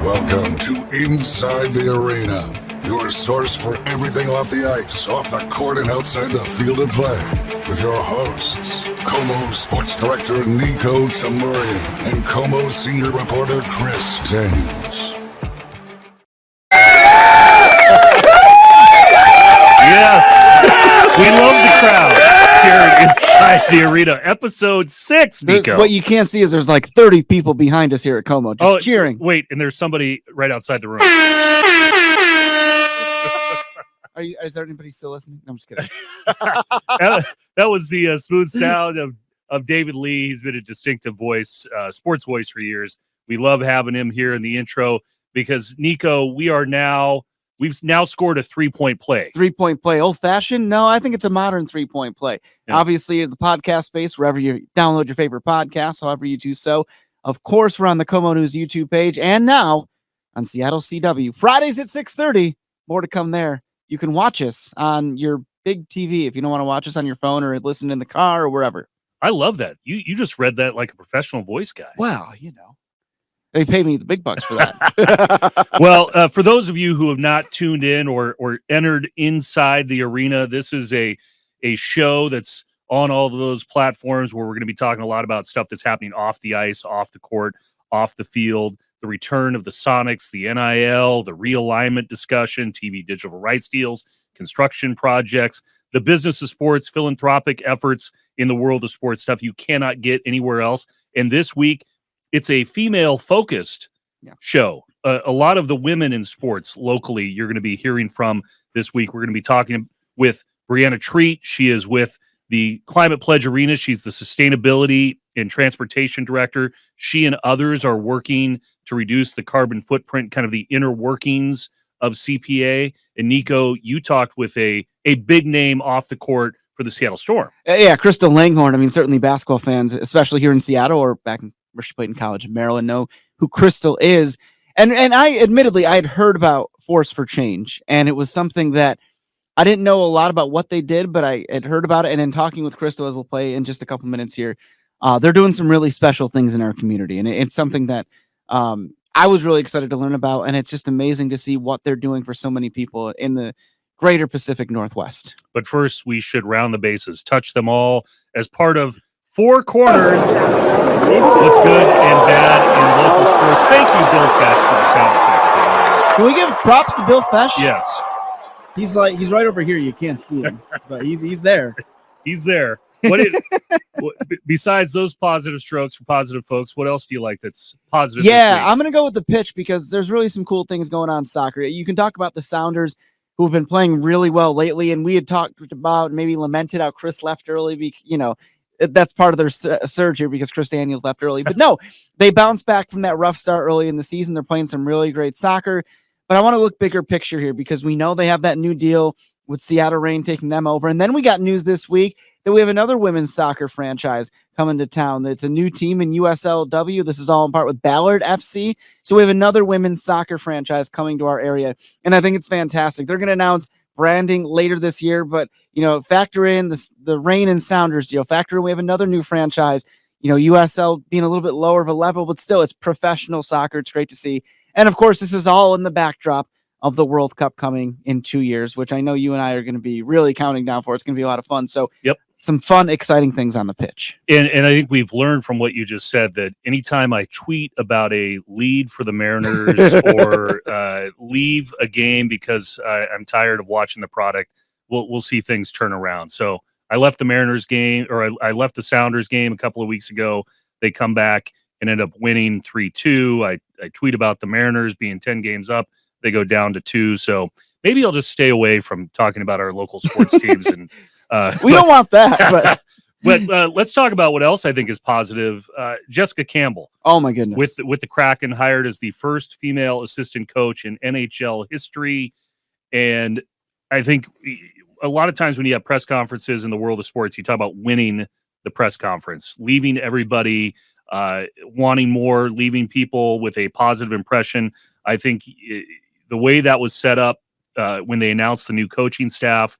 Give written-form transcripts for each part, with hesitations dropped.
Welcome to Inside the Arena, your source for everything off the ice, off the court, and outside the field of play. With your hosts, KOMO Sports Director Niko Tamurian and KOMO Senior Reporter Chris Daniels. Yes, we love the crowd here inside the arena. Episode 6, Niko. What you can't see is there's like 30 people behind us here at KOMO just cheering. Wait, and there's somebody right outside the room. Is there anybody still listening? No, I'm just kidding. that was the smooth sound of David Lee. He's been a distinctive voice, sports voice for years. We love having him here in the intro because, Niko, we've now scored a 3-point play. 3-point play. Old-fashioned? No, I think it's a modern 3-point play. Yeah. Obviously, the podcast space, wherever you download your favorite podcast, however you do so. Of course, we're on the KOMO News YouTube page and now on Seattle CW. Fridays at 6:30. More to come there. You can watch us on your big TV if you don't want to watch us on your phone or listen in the car or wherever. I love that. You just read that like a professional voice guy. Well, they pay me the big bucks for that. Well, for those of you who have not tuned in or entered inside the arena, this is a show that's on all of those platforms where we're going to be talking a lot about stuff that's happening off the ice, off the court, off the field, the return of the Sonics, the NIL, the realignment discussion, TV digital rights deals, construction projects, the business of sports, philanthropic efforts in the world of sports, stuff you cannot get anywhere else. And this week, it's a female-focused show. A lot of the women in sports locally you're going to be hearing from this week. We're going to be talking with Brianna Treat. She is with the Climate Pledge Arena. She's the Sustainability and Transportation Director. She and others are working to reduce the carbon footprint, kind of the inner workings of CPA. And Niko, you talked with a big name off the court for the Seattle Storm. Yeah, Crystal Langhorne. I mean, certainly basketball fans, especially here in Seattle or back where she played in college in Maryland, know who Crystal is. And I admittedly, I had heard about Force4Change, and it was something that I didn't know a lot about what they did, but I had heard about it. And in talking with Crystal, as we'll play in just a couple minutes here, they're doing some really special things in our community. And it's something that I was really excited to learn about. And it's just amazing to see what they're doing for so many people in the greater Pacific Northwest. But first, we should round the bases, touch them all as part of Four Corners. What's good and bad in local sports. Thank you, Bill Fesh, for the sound effects. Can we give props to Bill Fesh? Yes. He's right over here. You can't see him, but he's there. He's there. Besides those positive strokes for positive folks, what else do you like that's positive? Yeah, I'm going to go with the pitch because there's really some cool things going on in soccer. You can talk about the Sounders who have been playing really well lately, and we had talked about, maybe lamented how Chris left early. That's part of their surge here because Chris Daniels left early. But no, they bounced back from that rough start early in the season. They're playing some really great soccer. But I want to look bigger picture here because we know they have that new deal with Seattle Reign taking them over. And then we got news this week that we have another women's soccer franchise coming to town. It's a new team in USLW. This is all in part with Ballard FC. So we have another women's soccer franchise coming to our area. And I think it's fantastic. They're going to announce branding later this year, but factor in the Reign and Sounders deal. Factor in we have another new franchise. USL being a little bit lower of a level, but still it's professional soccer. It's great to see. And of course, this is all in the backdrop of the World Cup coming in 2 years, which I know you and I are going to be really counting down for. It's going to be a lot of fun. So some fun, exciting things on the pitch. And I think we've learned from what you just said that anytime I tweet about a lead for the Mariners or leave a game because I'm tired of watching the product, we'll see things turn around. So I left the Mariners game, or I left the Sounders game a couple of weeks ago. They come back and end up winning 3-2. I tweet about the Mariners being 10 games up. They go down to 2. So maybe I'll just stay away from talking about our local sports teams. And we don't want that. But let's talk about what else I think is positive. Jessica Campbell. Oh, my goodness. With the Kraken, hired as the first female assistant coach in NHL history. And I think a lot of times when you have press conferences in the world of sports, you talk about winning the press conference, leaving everybody wanting more, leaving people with a positive impression. I think the way that was set up when they announced the new coaching staff,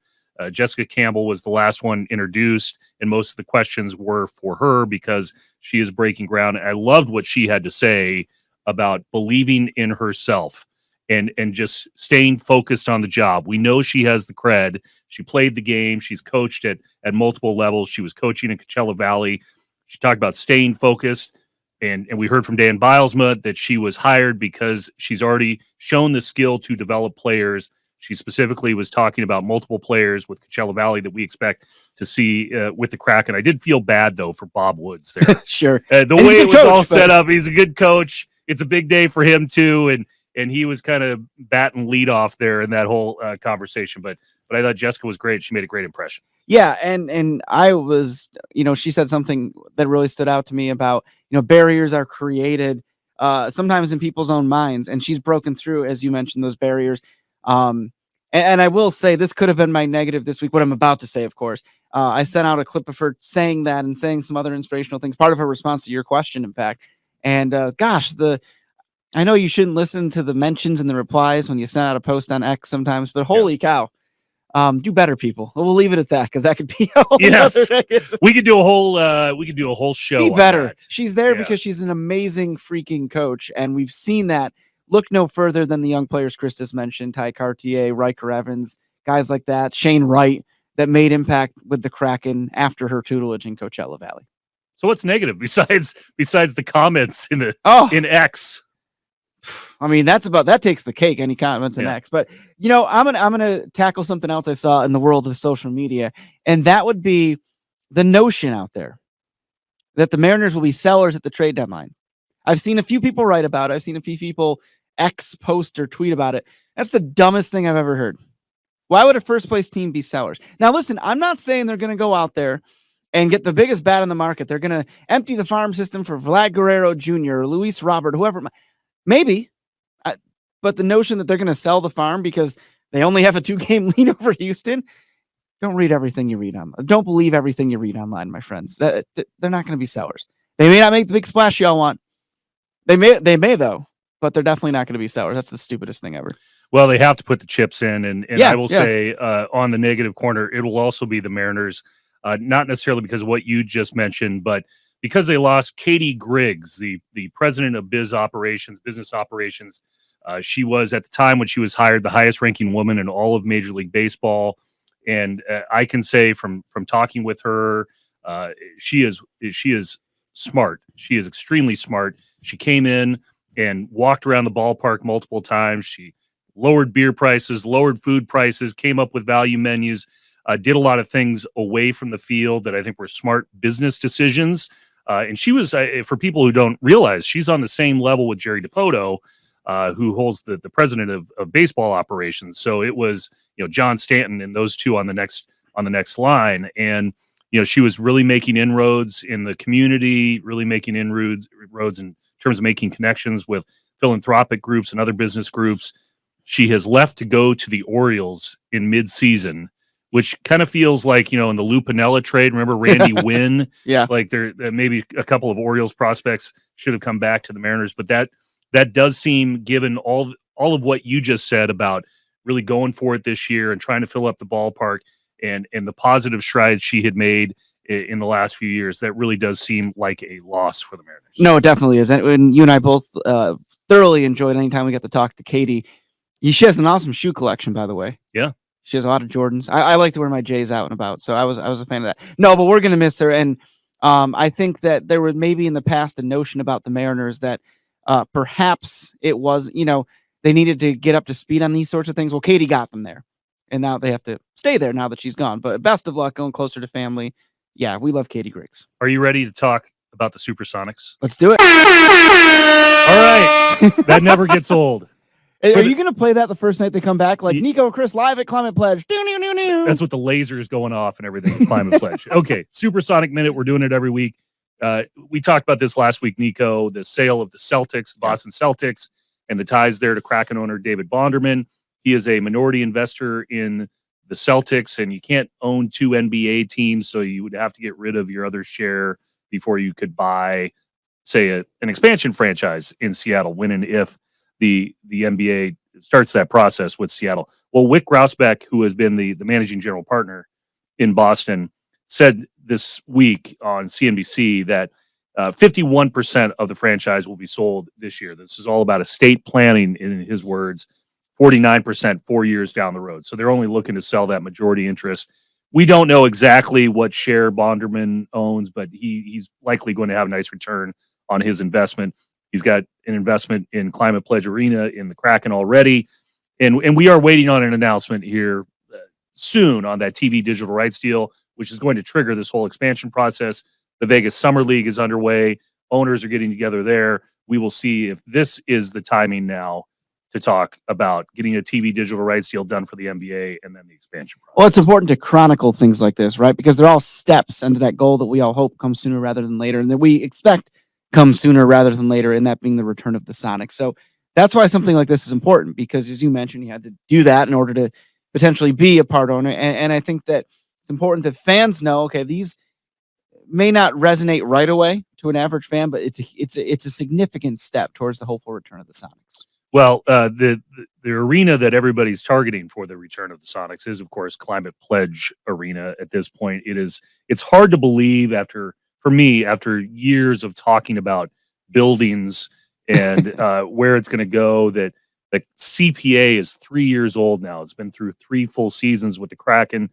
Jessica Campbell was the last one introduced, and most of the questions were for her because she is breaking ground. And I loved what she had to say about believing in herself and just staying focused on the job. We know she has the cred. She played the game. She's coached at multiple levels. She was coaching in Coachella Valley. She talked about staying focused. And we heard from Dan Bilesma that she was hired because she's already shown the skill to develop players. She specifically was talking about multiple players with Coachella Valley that we expect to see with the Kraken. I did feel bad, though, for Bob Woods there. Sure. The way it was all set up, he's a good coach. It's a big day for him, too. And he was kind of batting lead off there in that whole conversation. But I thought Jessica was great. She made a great impression. Yeah, and I was, she said something that really stood out to me about, barriers are created sometimes in people's own minds, and she's broken through, as you mentioned, those barriers. And I will say this could have been my negative this week, what I'm about to say, of course. I sent out a clip of her saying that and saying some other inspirational things, part of her response to your question, in fact. And I know you shouldn't listen to the mentions and the replies when you send out a post on X sometimes, but holy cow. Do better, people. We'll leave it at that because that could be a whole we could do a whole show. Be better. On she's there because she's an amazing freaking coach, and we've seen that. Look no further than the young players Chris just mentioned: Ty Cartier, Riker Evans, guys like that, Shane Wright, that made impact with the Kraken after her tutelage in Coachella Valley. So what's negative besides the comments in X? I mean, that takes the cake, any comments in X. But I'm gonna tackle something else I saw in the world of social media, and that would be the notion out there that the Mariners will be sellers at the trade deadline. I've seen a few people write about it. I've seen a few people X post or tweet about it. That's the dumbest thing I've ever heard. Why would a first place team be sellers? Now, listen, I'm not saying they're going to go out there and get the biggest bat in the market. They're going to empty the farm system for Vlad Guerrero Jr. or Luis Robert, whoever. Maybe. But the notion that they're going to sell the farm because they only have a 2-game lead over Houston, don't read everything you read online. Don't believe everything you read online, my friends. They're not going to be sellers. They may not make the big splash y'all want. They may though, but they're definitely not going to be sellers. That's the stupidest thing ever. Well, they have to put the chips in, and I will say on the negative corner, it will also be the Mariners, not necessarily because of what you just mentioned, but because they lost Catie Griggs, the president of business operations. She was, at the time when she was hired, the highest ranking woman in all of Major League Baseball. And I can say from talking with her, she is smart. She is extremely smart. She came in and walked around the ballpark multiple times. She lowered beer prices, lowered food prices, came up with value menus, did a lot of things away from the field that I think were smart business decisions. And she was, for people who don't realize, she's on the same level with Jerry DiPoto, who holds the president of baseball operations. So it was, John Stanton and those two on the next line. And, she was really making inroads in the community, really making inroads in terms of making connections with philanthropic groups and other business groups. She has left to go to the Orioles in mid-season, which kind of feels like, in the Lou Piniella trade, remember Randy Wynn? Yeah. Like there maybe a couple of Orioles prospects should have come back to the Mariners, but that does seem, given all of what you just said about really going for it this year and trying to fill up the ballpark and the positive strides she had made in the last few years, that really does seem like a loss for the Mariners. No, it definitely is. And you and I both thoroughly enjoyed anytime we get to talk to Catie. She has an awesome shoe collection, by the way. Yeah. She has a lot of Jordans. I like to wear my J's out and about, so I was a fan of that. No, but we're going to miss her. And I think that there was maybe in the past a notion about the Mariners that perhaps it was, they needed to get up to speed on these sorts of things. Well, Catie got them there, and now they have to stay there now that she's gone. But best of luck going closer to family. Yeah, we love Catie Griggs. Are you ready to talk about the Supersonics? Let's do it. All right. That never gets old. Are you going to play that the first night they come back? Like Niko and Chris live at Climate Pledge. That's what the lasers going off and everything at Climate Pledge. Okay, Supersonic Minute. We're doing it every week. We talked about this last week, Niko, the sale of the Celtics, the Boston Celtics, and the ties there to Kraken owner David Bonderman. He is a minority investor in the Celtics, and you can't own 2 NBA teams, so you would have to get rid of your other share before you could buy, say, an expansion franchise in Seattle when and if the NBA starts that process with Seattle. Well, Wick Grausbeck, who has been the managing general partner in Boston, said this week on CNBC that 51% of the franchise will be sold this year. This is all about estate planning, in his words. 49% 4 years down the road. So they're only looking to sell that majority interest. We don't know exactly what share Bonderman owns, but he's likely going to have a nice return on his investment. He's got an investment in Climate Pledge Arena in the Kraken already. And we are waiting on an announcement here soon on that TV digital rights deal, which is going to trigger this whole expansion process. The Vegas Summer League is underway. Owners are getting together there. We will see if this is the timing now to talk about getting a TV digital rights deal done for the NBA and then the expansion process. Well, it's important to chronicle things like this, right? Because they're all steps into that goal that we all hope comes sooner rather than later, and that we expect comes sooner rather than later, and that being the return of the Sonics. So that's why something like this is important, because as you mentioned, you had to do that in order to potentially be a part owner. And I think that it's important that fans know, okay, these may not resonate right away to an average fan, but it's a significant step towards the hopeful return of the Sonics. Well, the arena that everybody's targeting for the return of the Sonics is, of course, Climate Pledge Arena. At this point, it's hard to believe after years of talking about buildings and where it's going to go, that the CPA is 3 years old now. It's been through 3 full seasons with the Kraken,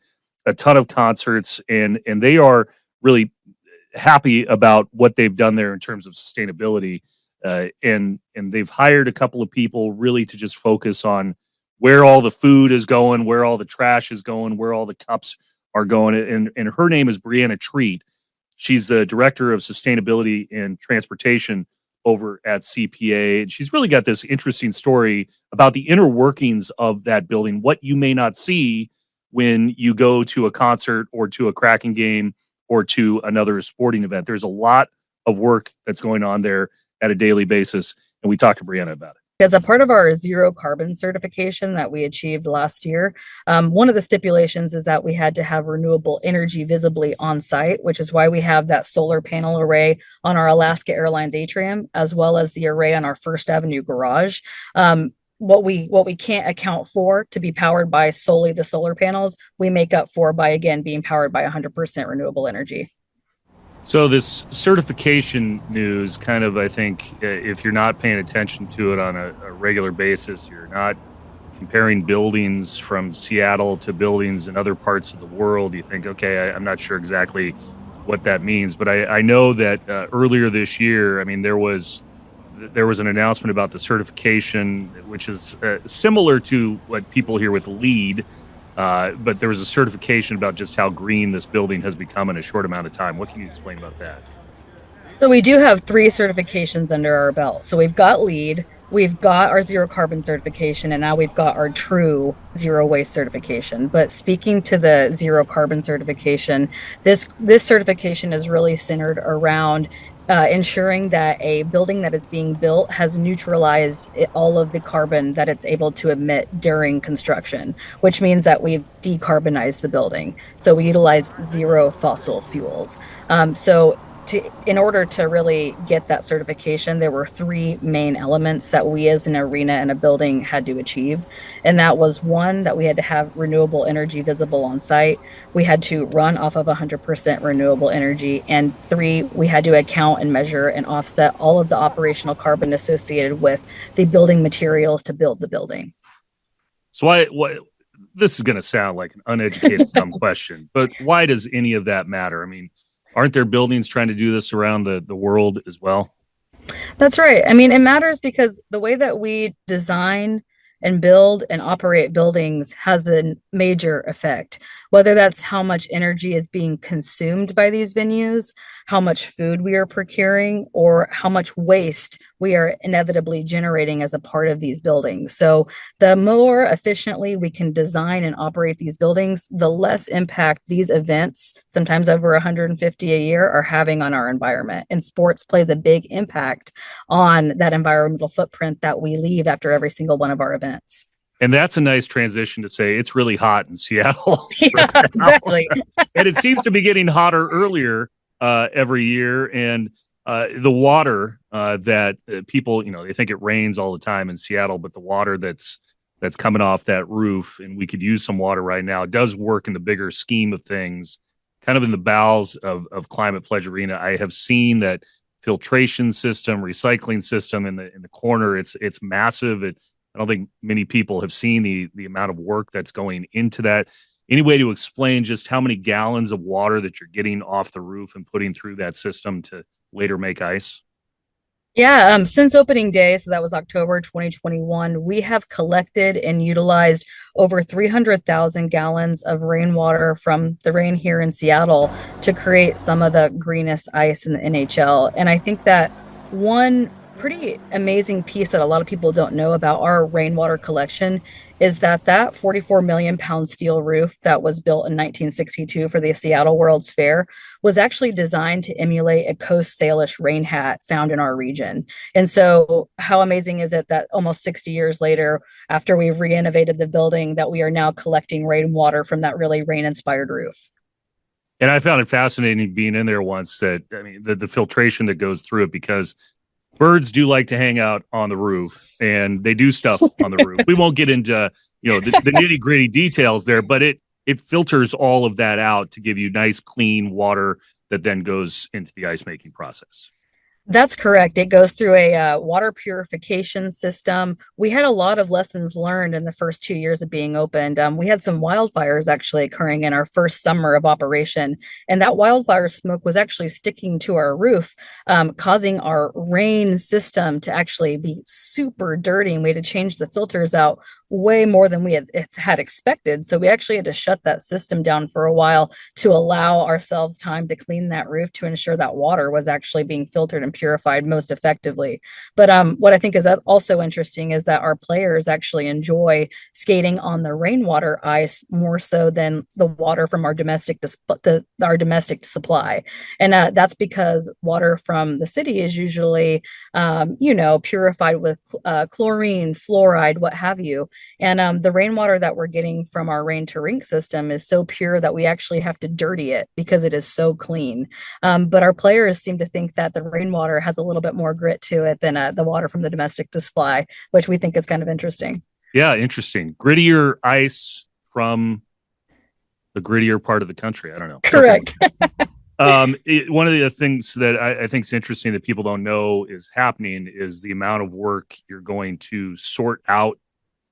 a ton of concerts, and they are really happy about what they've done there in terms of sustainability. And they've hired a couple of people really to just focus on where all the food is going, where all the trash is going, where all the cups are going. And her name is Brianna Treat. She's the director of sustainability and transportation over at CPA. And she's really got this interesting story about the inner workings of that building, what you may not see when you go to a concert or to a Kraken game or to another sporting event. There's a lot of work that's going on there at a daily basis, and we talked to Brianna about it. As a part of our zero carbon certification that we achieved last year, one of the stipulations is that we had to have renewable energy visibly on site, which is why we have that solar panel array on our Alaska Airlines atrium, as well as the array on our First Avenue garage. What we can't account for to be powered by solely the solar panels, we make up for by, again, being powered by 100% renewable energy. So this certification news kind of, I think, if you're not paying attention to it on a regular basis, you're not comparing buildings from Seattle to buildings in other parts of the world, you think, okay, I'm not sure exactly what that means. But I know that earlier this year, I mean, there was an announcement about the certification, which is similar to what people hear with LEED, but there was a certification about just how green this building has become in a short amount of time. What can you explain about that? So we do have 3 certifications under our belt. So we've got LEED, we've got our zero carbon certification, and now we've got our true zero waste certification. But speaking to the zero carbon certification, this certification is really centered around ensuring that a building that is being built has neutralized all of the carbon that it's able to emit during construction, which means that we've decarbonized the building. So we utilize 0 fossil fuels. In order to really get that certification, there were 3 main elements that we as an arena and a building had to achieve. And that was 1, that we had to have renewable energy visible on site. We had to run off of 100% renewable energy. And 3, we had to account and measure and offset all of the operational carbon associated with the building materials to build the building. So why this is going to sound like an uneducated dumb question, but why does any of that matter? I mean, aren't there buildings trying to do this around the world as well? That's right. I mean, it matters because the way that we design and build and operate buildings has a major effect, whether that's how much energy is being consumed by these venues, how much food we are procuring, or how much waste we are inevitably generating as a part of these buildings. So the more efficiently we can design and operate these buildings, the less impact these events, sometimes over 150 a year, are having on our environment. And sports plays a big impact on that environmental footprint that we leave after every single one of our events. And that's a nice transition to say it's really hot in Seattle. Yeah, exactly. And it seems to be getting hotter earlier every year. And the water that people, they think it rains all the time in Seattle, but the water that's that's coming off that roof, and we could use some water right now. It does work in the bigger scheme of things, kind of in the bowels of Climate Pledge Arena. I have seen that filtration system, recycling system in the corner. It's massive. I don't think many people have seen the amount of work that's going into that. Any way to explain just how many gallons of water that you're getting off the roof and putting through that system to later make ice? Yeah, since opening day, so that was October 2021, we have collected and utilized over 300,000 gallons of rainwater from the rain here in Seattle to create some of the greenest ice in the NHL. And I think that one pretty amazing piece that a lot of people don't know about our rainwater collection is that 44 million pound steel roof that was built in 1962 for the Seattle World's Fair was actually designed to emulate a Coast Salish rain hat found in our region. And so how amazing is it that almost 60 years later, after we've re-innovated the building, that we are now collecting rainwater from that really rain-inspired roof. And I found it fascinating being in there once that, I mean, the filtration that goes through it, because birds do like to hang out on the roof and they do stuff on the roof. We won't get into, the nitty gritty details there, but it filters all of that out to give you nice, clean water that then goes into the ice making process. That's correct. It goes through a water purification system. We had a lot of lessons learned in the first 2 years of being opened. We had some wildfires actually occurring in our first summer of operation, and that wildfire smoke was actually sticking to our roof, causing our rain system to actually be super dirty, and we had to change the filters out way more than we had expected. So we actually had to shut that system down for a while to allow ourselves time to clean that roof to ensure that water was actually being filtered and purified most effectively. But what I think is also interesting is that our players actually enjoy skating on the rainwater ice more so than the water from our domestic supply. And that's because water from the city is usually, purified with chlorine, fluoride, what have you. And the rainwater that we're getting from our rain to rink system is so pure that we actually have to dirty it because it is so clean. But our players seem to think that the rainwater has a little bit more grit to it than the water from the domestic supply, which we think is kind of interesting. Yeah, interesting. Grittier ice from the grittier part of the country. I don't know. Correct. One of the things that I think is interesting that people don't know is happening is the amount of work you're going to sort out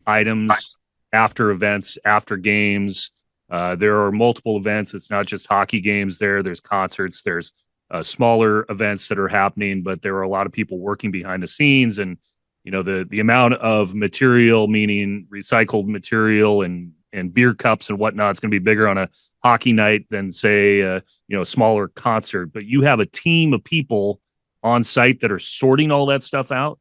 items after events, after games. There are multiple events. It's not just hockey games there's concerts, there's smaller events that are happening, but there are a lot of people working behind the scenes. And, the amount of material, meaning recycled material and beer cups and whatnot, it's going to be bigger on a hockey night than, say, a smaller concert. But you have a team of people on site that are sorting all that stuff out.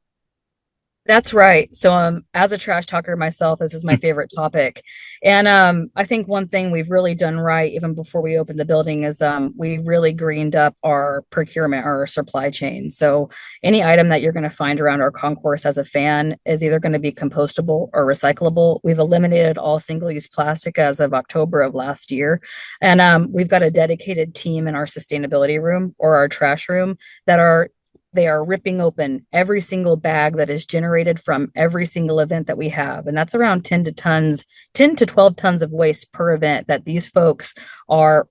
That's right. So as a trash talker myself, this is my favorite topic. And I think one thing we've really done right, even before we opened the building, is we really greened up our procurement, our supply chain. So any item that you're going to find around our concourse as a fan is either going to be compostable or recyclable. We've eliminated all single-use plastic as of October of last year. And we've got a dedicated team in our sustainability room or our trash room they are ripping open every single bag that is generated from every single event that we have. And that's around 10 to 12 tons of waste per event that these folks are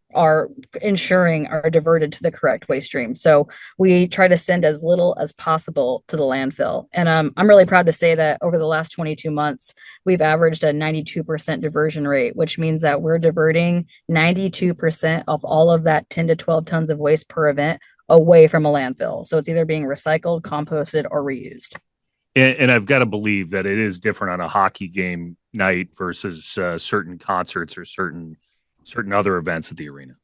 ensuring are diverted to the correct waste stream. So we try to send as little as possible to the landfill. And I'm really proud to say that over the last 22 months, we've averaged a 92% diversion rate, which means that we're diverting 92% of all of that 10 to 12 tons of waste per event away from a landfill. So it's either being recycled, composted, or reused. And I've got to believe that it is different on a hockey game night versus certain concerts or certain other events at the arena.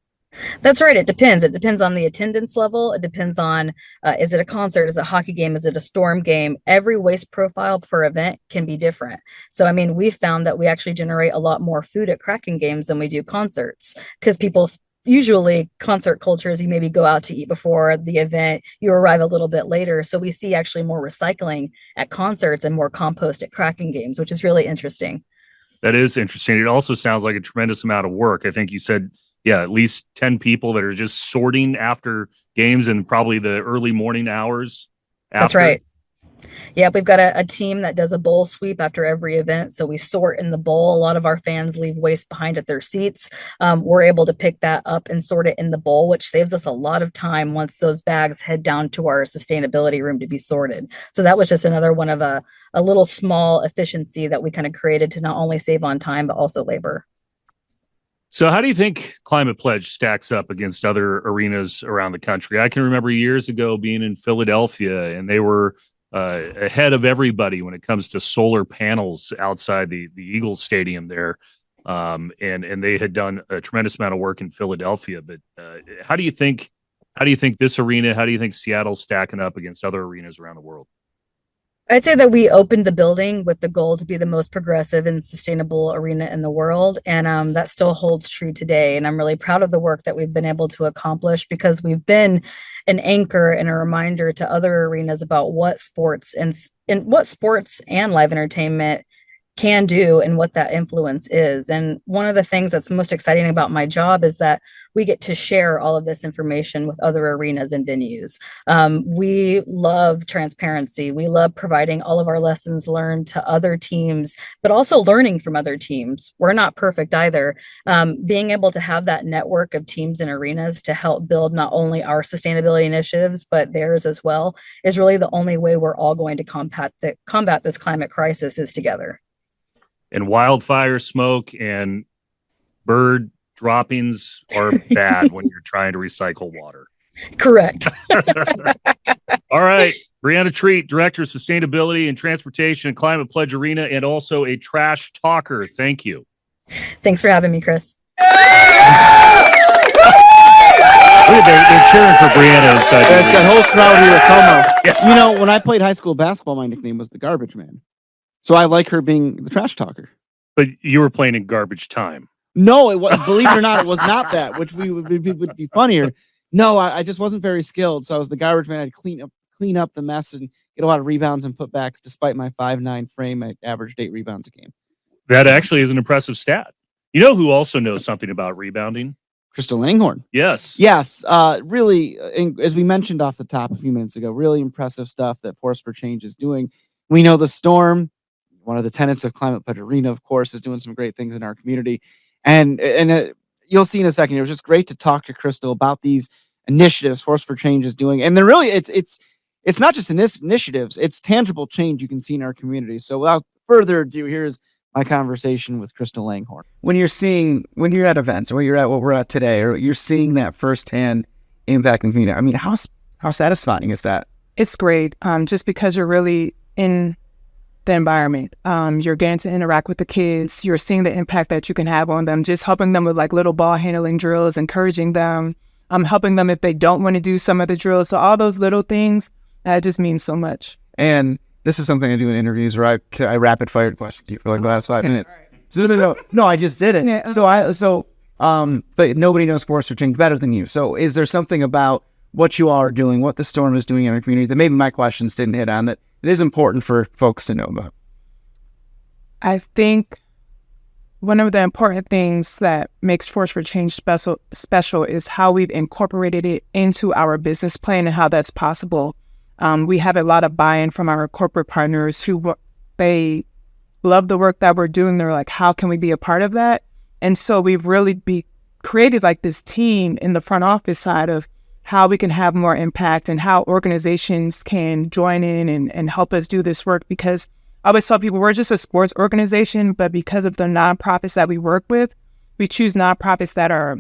That's right. It depends. It depends on the attendance level. It depends on, is it a concert? Is it a hockey game? Is it a storm game? Every waste profile per event can be different. So, we found that we actually generate a lot more food at Kraken games than we do concerts, because people usually concert cultures, you maybe go out to eat before the event, you arrive a little bit later. So we see actually more recycling at concerts and more compost at Kraken games, which is really interesting. That is interesting. It also sounds like a tremendous amount of work. I think you said, at least 10 people that are just sorting after games and probably the early morning hours. That's right. Yeah, we've got a team that does a bowl sweep after every event. So we sort in the bowl. A lot of our fans leave waste behind at their seats. We're able to pick that up and sort it in the bowl, which saves us a lot of time once those bags head down to our sustainability room to be sorted. So that was just another one of a little small efficiency that we kind of created to not only save on time, but also labor. So how do you think Climate Pledge stacks up against other arenas around the country? I can remember years ago being in Philadelphia, and they were ahead of everybody when it comes to solar panels outside the Eagles Stadium there. And they had done a tremendous amount of work in Philadelphia. But how do you think this arena, how do you think Seattle's stacking up against other arenas around the world? I'd say that we opened the building with the goal to be the most progressive and sustainable arena in the world. And that still holds true today. And I'm really proud of the work that we've been able to accomplish, because we've been an anchor and a reminder to other arenas about what sports and live entertainment can do and what that influence is. And one of the things that's most exciting about my job is that we get to share all of this information with other arenas and venues. We love transparency. We love providing all of our lessons learned to other teams, but also learning from other teams. We're not perfect either. Being able to have that network of teams and arenas to help build not only our sustainability initiatives, but theirs as well, is really the only way we're all going to combat this climate crisis is together. And wildfire smoke and bird droppings are bad when you're trying to recycle water. Correct. All right. Brianna Treat, Director of Sustainability and Transportation at Climate Pledge Arena, and also a trash talker. Thank you. Thanks for having me, Chris. They're cheering for Brianna inside. That's that whole crowd here at KOMO. Yeah. You know, when I played high school basketball, my nickname was the Garbage Man. So I like her being the trash talker. But you were playing in garbage time. No, it was, believe it or not, it was not that, which would be funnier. No, I just wasn't very skilled. So I was the garbage man. I'd clean up the mess and get a lot of rebounds and putbacks. Despite my 5'9" frame, I averaged 8 rebounds a game. That actually is an impressive stat. You know who also knows something about rebounding? Crystal Langhorne. Yes. Yes. Really, as we mentioned off the top a few minutes ago, really impressive stuff that Force4Change is doing. We know the Storm, one of the tenants of Climate Pledge Arena, of course, is doing some great things in our community. And you'll see in a second, it was just great to talk to Crystal about these initiatives Force4Change is doing. And they're really, it's not just initiatives, it's tangible change you can see in our community. So without further ado, here's my conversation with Crystal Langhorne. When you're at events, or you're at what we're at today, or you're seeing that firsthand impact in the community, I mean, how satisfying is that? It's great. Just because you're really in the environment. You're getting to interact with the kids. You're seeing the impact that you can have on them, just helping them with like little ball handling drills, encouraging them, helping them if they don't want to do some of the drills. So all those little things, that just means so much. And this is something I do in interviews where I rapid fire questions you for like the last 5 minutes. No, I just didn't. Yeah. But nobody knows Force4Change better than you. So is there something about what you all are doing, what the Storm is doing in our community that maybe my questions didn't hit on that it is important for folks to know about? I think one of the important things that makes Force4Change special is how we've incorporated it into our business plan and how that's possible. We have a lot of buy-in from our corporate partners who they love the work that we're doing. They're like, how can we be a part of that? And so we've really created like this team in the front office side of how we can have more impact and how organizations can join in and help us do this work. Because I always tell people we're just a sports organization, but because of the nonprofits that we work with, we choose nonprofits that are,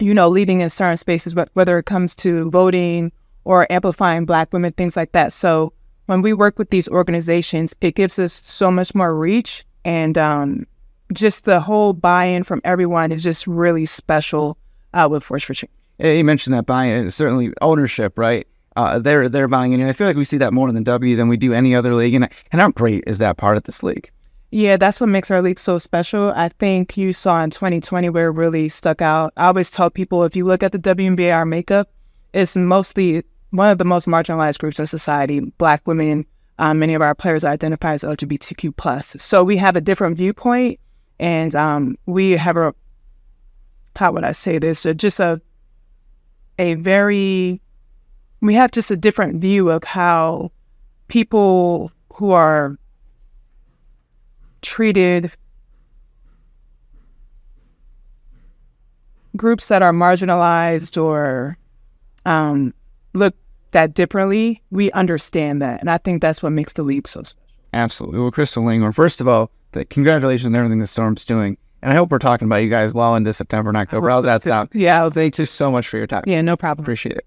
leading in certain spaces, whether it comes to voting or amplifying Black women, things like that. So when we work with these organizations, it gives us so much more reach, and just the whole buy-in from everyone is just really special with Force4Change. You mentioned that buy-in, certainly ownership, right? They're buying in, and I feel like we see that more in the W than we do any other league. And how great is that part of this league? Yeah, that's what makes our league so special. I think you saw in 2020 where it really stuck out. I always tell people, if you look at the WNBA, our makeup, it's mostly one of the most marginalized groups in society, Black women. Many of our players identify as LGBTQ+. So we have a different viewpoint, and we have we have just a different view of how people who are treated, groups that are marginalized or looked at differently, we understand that. And I think that's what makes the league so special. Absolutely. Well, Crystal Langhorne, first of all, congratulations on everything the Storm's doing. And I hope we're talking about you guys well into September and October. How's that sound? Yeah. Thanks you so much for your time. Yeah, no problem. Appreciate it.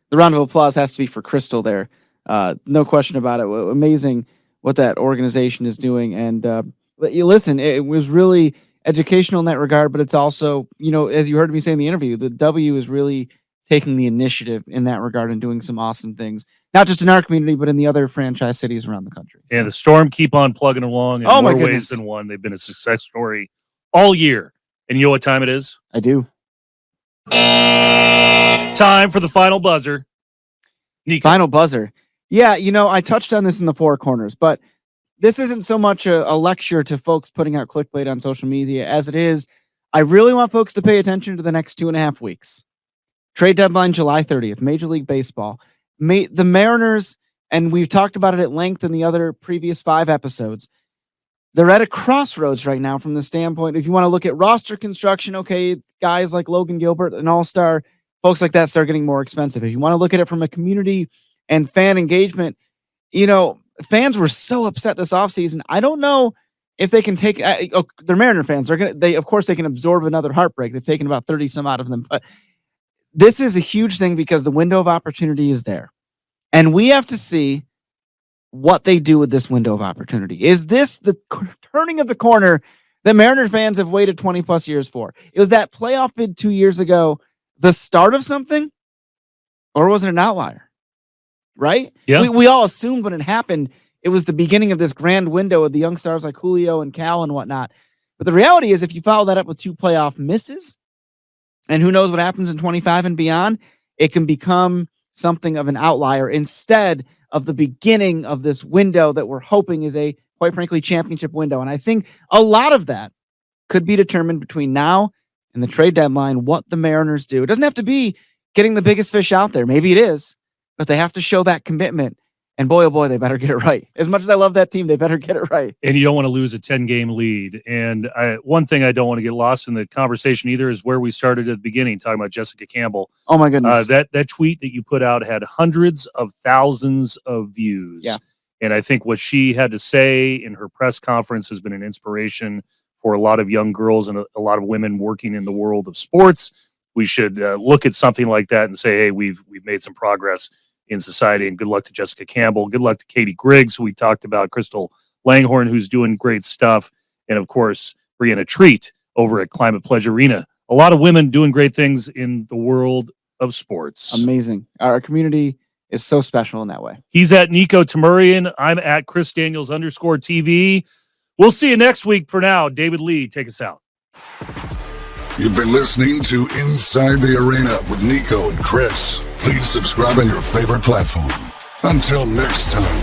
The round of applause has to be for Crystal there. No question about it. Amazing what that organization is doing. And you listen, it was really educational in that regard, but it's also, as you heard me say in the interview, the W is really taking the initiative in that regard and doing some awesome things, not just in our community, but in the other franchise cities around the country. So. And the Storm keep on plugging along in more ways than one. They've been a success story all year. And you know what time it is? I do. Time for the final buzzer. Niko. Final buzzer. Yeah, I touched on this in the four corners, but this isn't so much a lecture to folks putting out clickbait on social media as it is. I really want folks to pay attention to the next 2.5 weeks. Trade deadline, July 30th, Major League Baseball. The Mariners, and we've talked about it at length in the other previous 5 episodes, they're at a crossroads right now from the standpoint. If you want to look at roster construction, okay, guys like Logan Gilbert, an all-star, folks like that start getting more expensive. If you want to look at it from a community and fan engagement, fans were so upset this offseason. I don't know if they can take they're Mariner fans. Of course they can absorb another heartbreak. They've taken about 30 some out of them, but this is a huge thing because the window of opportunity is there. And we have to see what they do with this window of opportunity. Is this the turning of the corner that Mariner fans have waited 20 plus years for? It was that playoff bid 2 years ago, the start of something, or was it an outlier? Right? Yeah. We all assumed when it happened, it was the beginning of this grand window of the young stars like Julio and Cal and whatnot. But the reality is, if you follow that up with 2 playoff misses, and who knows what happens in 25 and beyond, it can become something of an outlier instead of the beginning of this window that we're hoping is a, quite frankly, championship window. And I think a lot of that could be determined between now and the trade deadline, what the Mariners do. It doesn't have to be getting the biggest fish out there. Maybe it is, but they have to show that commitment. And boy, oh boy, they better get it right. As much as I love that team, they better get it right. And you don't want to lose a 10-game lead. And one thing I don't want to get lost in the conversation either is where we started at the beginning, talking about Jessica Campbell. Oh, my goodness. That tweet that you put out had hundreds of thousands of views. Yeah. And I think what she had to say in her press conference has been an inspiration for a lot of young girls and a lot of women working in the world of sports. We should look at something like that and say, hey, we've made some progress in society, and good luck to Jessica Campbell. Good luck to Catie Griggs, who we talked about, Crystal Langhorne, who's doing great stuff, and of course, Brianna Treat over at Climate Pledge Arena. A lot of women doing great things in the world of sports. Amazing. Our community is so special in that way. He's at Niko Tamurian. I'm at Chris Daniels _TV. We'll see you next week. For now, David Lee, take us out. You've been listening to Inside the Arena with Niko and Chris. Please subscribe on your favorite platform. Until next time.